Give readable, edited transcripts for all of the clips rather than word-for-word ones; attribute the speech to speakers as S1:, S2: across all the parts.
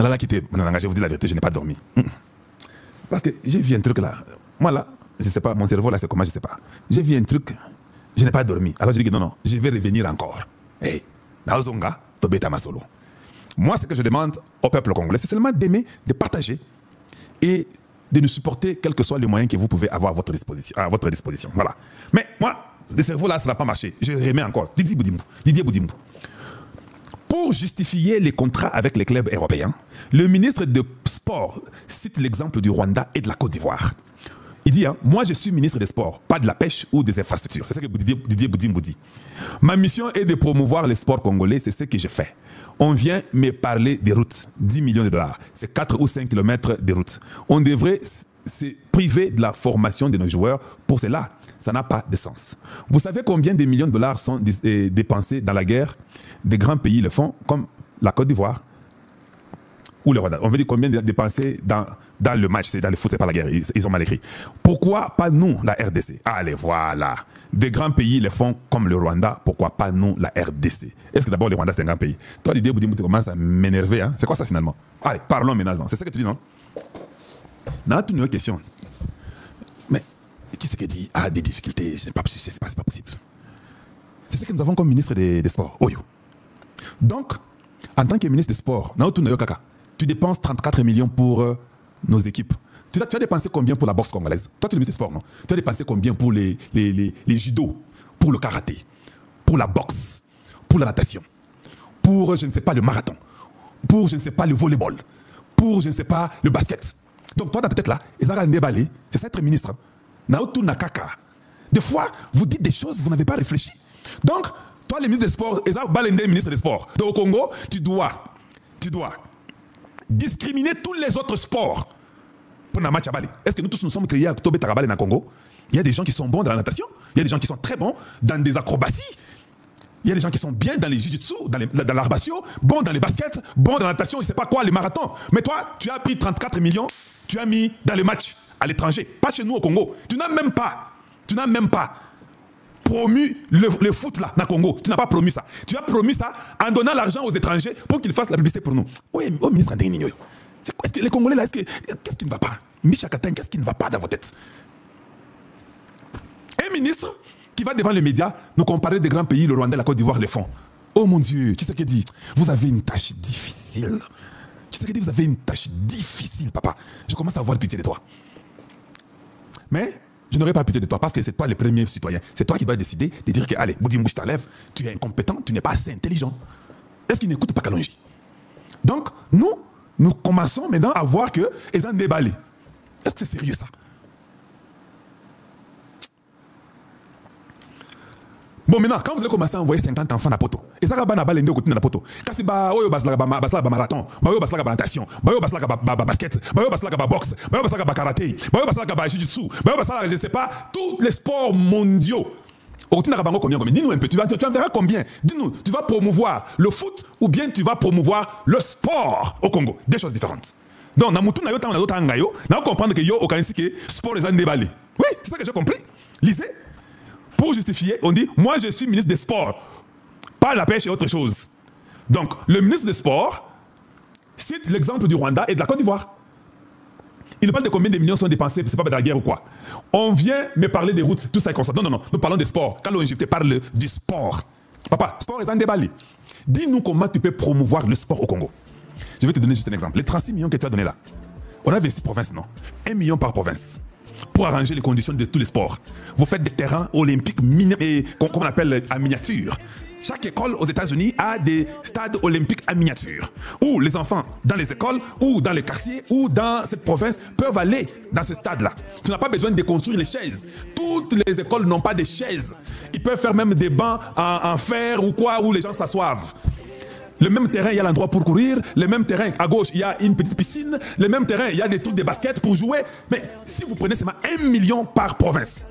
S1: Nalala Kité, je vous dis la vérité, je n'ai pas dormi. Parce que j'ai vu un truc là. Moi là, je ne sais pas, mon cerveau là c'est comment, je ne sais pas. J'ai vu un truc, je n'ai pas dormi. Alors je dis que non, je vais revenir encore. Hey, Naozonga, Tobeta Masolo. Moi, ce que je demande au peuple congolais, c'est seulement d'aimer, de partager et de nous supporter, quels que soient les moyens que vous pouvez avoir à votre disposition. Voilà. Mais moi, le cerveau là, ça n'a pas marché. Je remets encore. Didier Boudimou. Pour justifier les contrats avec les clubs européens, le ministre de Sport cite l'exemple du Rwanda et de la Côte d'Ivoire. Il dit, moi je suis ministre des Sports, pas de la pêche ou des infrastructures. C'est ce que Didier Boudimou dit. Ma mission est de promouvoir les sports congolais, c'est ce que je fais. On vient me parler des routes, 10 millions de dollars. C'est 4 ou 5 kilomètres de routes. On devrait se priver de la formation de nos joueurs pour cela. Ça n'a pas de sens. Vous savez combien de millions de dollars sont dépensés dans la guerre? Des grands pays le font, comme la Côte d'Ivoire ou le Rwanda. On veut dire combien dépensés dans le match, c'est dans le foot, c'est pas la guerre. Ils ont mal écrit. Pourquoi pas nous, la RDC? Allez, voilà. Des grands pays le font comme le Rwanda. Pourquoi pas nous, la RDC? Est-ce que d'abord le Rwanda c'est un grand pays? Toi, Didier Boudimou, tu commences à m'énerver. Hein? C'est quoi ça finalement? Allez, parlons maintenant. C'est ça que tu dis, non? Non, tu une autre question. Mais qui c'est qui dit des difficultés? C'est pas possible. C'est ce que nous avons comme ministre des Sports. Oyo. Donc, en tant que ministre des Sports, tu dépenses 34 millions pour nos équipes. Tu as dépensé combien pour la boxe congolaise? Toi, tu es le ministre des Sports, non? Tu as dépensé combien pour les judo, pour le karaté, pour la boxe, pour la natation, pour, je ne sais pas, le marathon, pour, je ne sais pas, le volleyball, pour, je ne sais pas, le basket. Donc, toi, peut-être là, Ezara Ndebale, c'est ça être ministre. Naotu Nakaka. Des fois, vous dites des choses, vous n'avez pas réfléchi. Donc, toi, le ministre des Sports, Ezara Balende, ministre des Sports. Donc, au Congo, tu dois discriminer tous les autres sports pour un match à Bali. Est-ce que nous tous nous sommes créés à Tobé Tarabale dans le Congo? Il y a des gens qui sont bons dans la natation, il y a des gens qui sont très bons dans des acrobaties, il y a des gens qui sont bien dans les jiu-jitsu, dans l'arbatio, bons dans les baskets, bons dans la natation, je ne sais pas quoi, les marathons. Mais toi, tu as pris 34 millions, tu as mis dans les matchs à l'étranger, pas chez nous au Congo. Tu n'as même pas promu le foot là, dans le Congo. Tu n'as pas promu ça. Tu as promu ça en donnant l'argent aux étrangers pour qu'ils fassent la publicité pour nous. Oui, au ministre André Nigno. Est-ce que les Congolais là, qu'est-ce qui ne va pas? Micha Katin, qu'est-ce qui ne va pas dans vos têtes? Un ministre qui va devant les médias nous comparer des grands pays, le Rwanda, la Côte d'Ivoire, les fonds. Oh mon Dieu, tu sais ce qu'il dit? Vous avez une tâche difficile. Tu sais ce qu'il dit? Vous avez une tâche difficile, papa. Je commence à avoir pitié de toi. Mais je n'aurais pas pitié de toi parce que c'est toi le premier citoyen. C'est toi qui dois décider de dire que, allez, Boudimou, je t'enlève, tu es incompétent, tu n'es pas assez intelligent. Est-ce qu'il n'écoute pas Kalonji? Donc, nous commençons maintenant à voir que ils ont déballé. Est-ce que c'est sérieux ça? Bon, maintenant, quand vous allez commencer à envoyer 50 enfants à Poto, et ça va aller au côté de la Poto. Quand c'est marathon, natation, basket, boxe, karaté, jiu-jitsu, je ne sais pas, tous les sports mondiaux. Combien? Dis-nous un peu, tu en verras combien? Dis-nous, tu vas promouvoir le foot ou bien tu vas promouvoir le sport au Congo? Des choses différentes. Donc, on va comprendre que le sport les a déballés. Oui, c'est ça que j'ai compris. Lisez. Pour justifier, on dit, moi je suis ministre des Sports, pas la pêche et autre chose. Donc, le ministre des Sports cite l'exemple du Rwanda et de la Côte d'Ivoire. Il nous parle de combien de millions sont dépensés, c'est pas de la guerre ou quoi. On vient me parler des routes, tout ça est comme ça. Non, nous parlons des sports. Quand l'ONG parle du sport, papa, sport est en déballé. Dis-nous comment tu peux promouvoir le sport au Congo. Je vais te donner juste un exemple. Les 36 millions que tu as donnés là, on avait 6 provinces, non? 1 million par province. Pour arranger les conditions de tous les sports. Vous faites des terrains olympiques qu'on appelle en miniature. Chaque école aux États-Unis a des stades olympiques en miniature où les enfants dans les écoles ou dans les quartiers ou dans cette province peuvent aller dans ce stade-là. Tu n'as pas besoin de construire les chaises. Toutes les écoles n'ont pas de chaises. Ils peuvent faire même des bancs en fer ou quoi où les gens s'assoivent. Le même terrain, il y a l'endroit pour courir. Le même terrain, à gauche, il y a une petite piscine. Le même terrain, il y a des trucs de basket pour jouer. Mais si vous prenez seulement 1 million par province,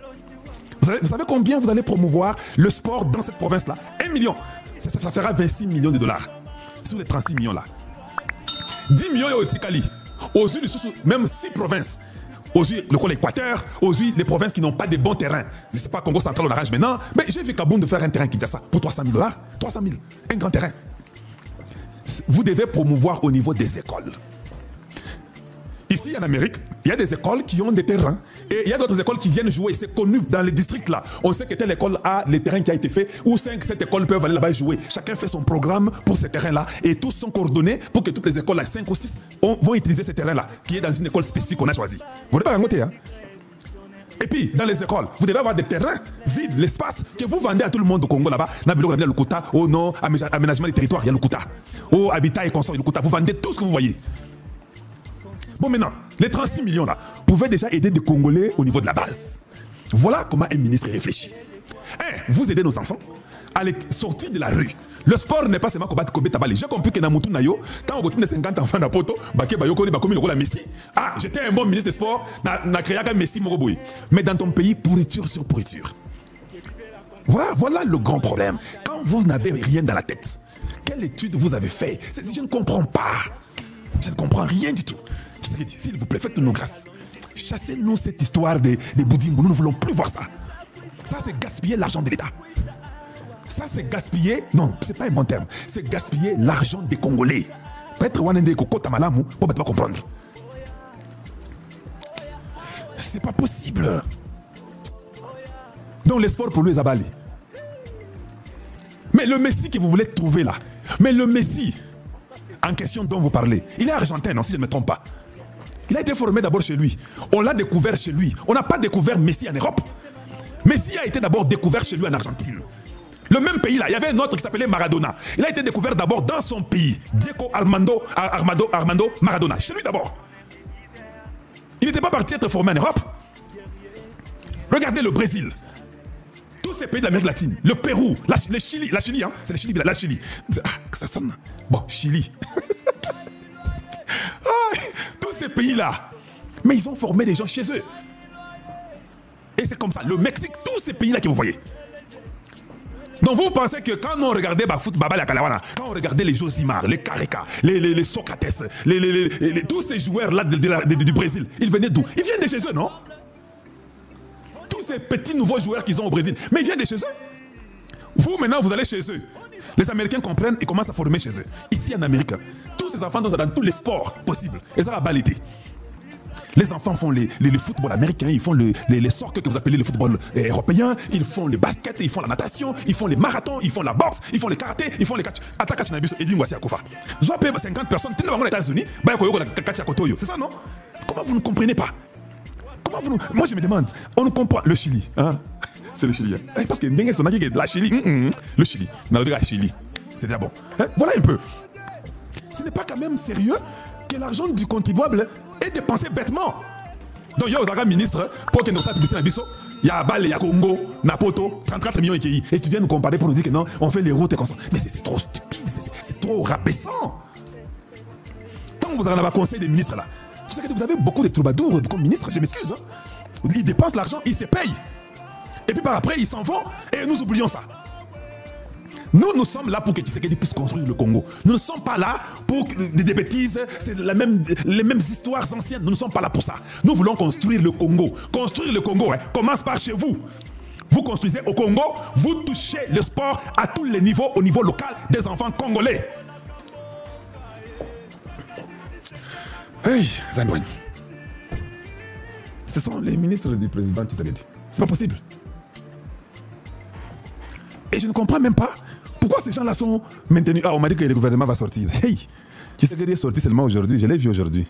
S1: vous savez combien vous allez promouvoir le sport dans cette province-là? 1 million. Ça fera 26 millions de dollars sur les 36 millions-là. 10 millions au Tikali. Aux yeux, même 6 provinces. Aux yeux, le Col Équateur, aux yeux, les provinces qui n'ont pas de bons terrains. Je ne sais pas, Congo central, on arrange maintenant. Mais j'ai vu Kaboum de faire un terrain Kinshasa pour 300 000 dollars. 300 000. Un grand terrain. vous devez promouvoir au niveau des écoles. Ici en Amérique, il y a des écoles qui ont des terrains et il y a d'autres écoles qui viennent jouer. C'est connu dans les districts là. On sait que telle école a les terrains qui a été fait ou 5-7 écoles peuvent aller là-bas jouer. Chacun fait son programme pour ces terrains-là et tous sont coordonnés pour que toutes les écoles, là, 5 ou 6, vont utiliser ces terrains-là qui est dans une école spécifique qu'on a choisie. Vous n'avez pas raconté, hein? Et puis, dans les écoles, vous devez avoir des terrains vides, l'espace que vous vendez à tout le monde au Congo là-bas. Le quota, oh non, aménagement des territoires, il y a le quota. Oh, habitat et consort, il y a le quota. Vous vendez tout ce que vous voyez. Bon, maintenant, les 36 millions là pouvaient déjà aider des Congolais au niveau de la base. Voilà comment un ministre réfléchit. Vous aidez nos enfants à les sortir de la rue. Le sport n'est pas seulement combattre Kobe Tabali. J'ai compris que dans Moutou Nayo, quand on continue 50 enfants dans Poto, Messi. Ah, j'étais un bon ministre des Sports, n'a créé un Messi Moroboui. Mais dans ton pays, pourriture sur pourriture. Voilà le grand problème. Quand vous n'avez rien dans la tête, quelle étude vous avez fait? Je ne comprends pas. Je ne comprends rien du tout. S'il vous plaît, faites-nous grâce. Chassez-nous cette histoire des Boudimbo. Nous ne voulons plus voir ça. Ça, c'est gaspiller l'argent de l'État. Ça, c'est gaspiller. Non, c'est pas un bon terme. C'est gaspiller l'argent des Congolais. Peut-être Wanende Koko Tamalamu pour ne pas comprendre. C'est pas possible. Donc, l'espoir pour lui, Zabali. Mais le Messi que vous voulez trouver là, mais le Messi en question dont vous parlez, il est argentin, non, si je ne me trompe pas. Il a été formé d'abord chez lui. On l'a découvert chez lui. On n'a pas découvert Messi en Europe. Messi a été d'abord découvert chez lui en Argentine. Le même pays là, il y avait un autre qui s'appelait Maradona. Il a été découvert d'abord dans son pays. Diego Armando Maradona. Chez lui d'abord. Il n'était pas parti être formé en Europe. Regardez le Brésil. Tous ces pays de l'Amérique latine. Le Pérou, le Chili. La Chili, hein. C'est le Chili, la Chili. Ah, que ça sonne. Bon, Chili. Tous ces pays-là. Mais ils ont formé des gens chez eux. Et c'est comme ça. Le Mexique, tous ces pays-là que vous voyez. Donc vous pensez que quand on regardait Baba la Kalawana, quand on regardait les Josimar, les Kareka, les Socrates, tous ces joueurs-là du Brésil, ils venaient d'où? Ils viennent de chez eux, non? Tous ces petits nouveaux joueurs qu'ils ont au Brésil, mais ils viennent de chez eux. Vous, maintenant, vous allez chez eux. Les Américains comprennent et commencent à former chez eux. Ici, en Amérique, tous ces enfants sont dans tous les sports possibles. Et ça va balader. Les enfants font le football américain, ils font le soccer que vous appelez le football européen, ils font le basket, ils font la natation, ils font les marathons, ils font la boxe, ils font le karaté, ils font les catch. Attaque Chinabiso et Dingwasi Akoufa. Je vais payer 50 personnes, tellement aux États-Unis, c'est ça, non? Comment vous ne comprenez pas? Moi, je me demande, on ne comprend. Le Chili, hein? C'est le Chili. Hein? Parce que la Chili, le Chili, Chili. C'est déjà bon. Hein? Voilà un peu. Ce n'est pas quand même sérieux que l'argent du contribuable est dépensé bêtement. Donc, il y a aux ministres, pour que nous sachions il y a Bale, il y a Congo, Napoto, 34 millions et tu viens nous comparer pour nous dire que non, on fait les routes et comme ça. Mais c'est trop stupide, c'est trop rabaissant. Tant que vous avez un conseil des ministres là, je sais que vous avez beaucoup de troubadours comme ministres, je m'excuse. Hein. Ils dépensent l'argent, ils se payent. Et puis par après, ils s'en vont et nous oublions ça. Nous sommes là pour que Tshisekedi puisse construire le Congo. Nous ne sommes pas là pour des bêtises, c'est les mêmes histoires anciennes. Nous ne sommes pas là pour ça. Nous voulons construire le Congo. Construire le Congo commence par chez vous. Vous construisez au Congo, vous touchez le sport à tous les niveaux, au niveau local des enfants congolais. Hey, Zandouane. Ce sont les ministres du président Tshisekedi. C'est pas possible. Et je ne comprends même pas pourquoi ces gens-là sont maintenus. Ah, on m'a dit que le gouvernement va sortir. Hey, Tshisekedi est sorti seulement aujourd'hui. Je l'ai vu aujourd'hui.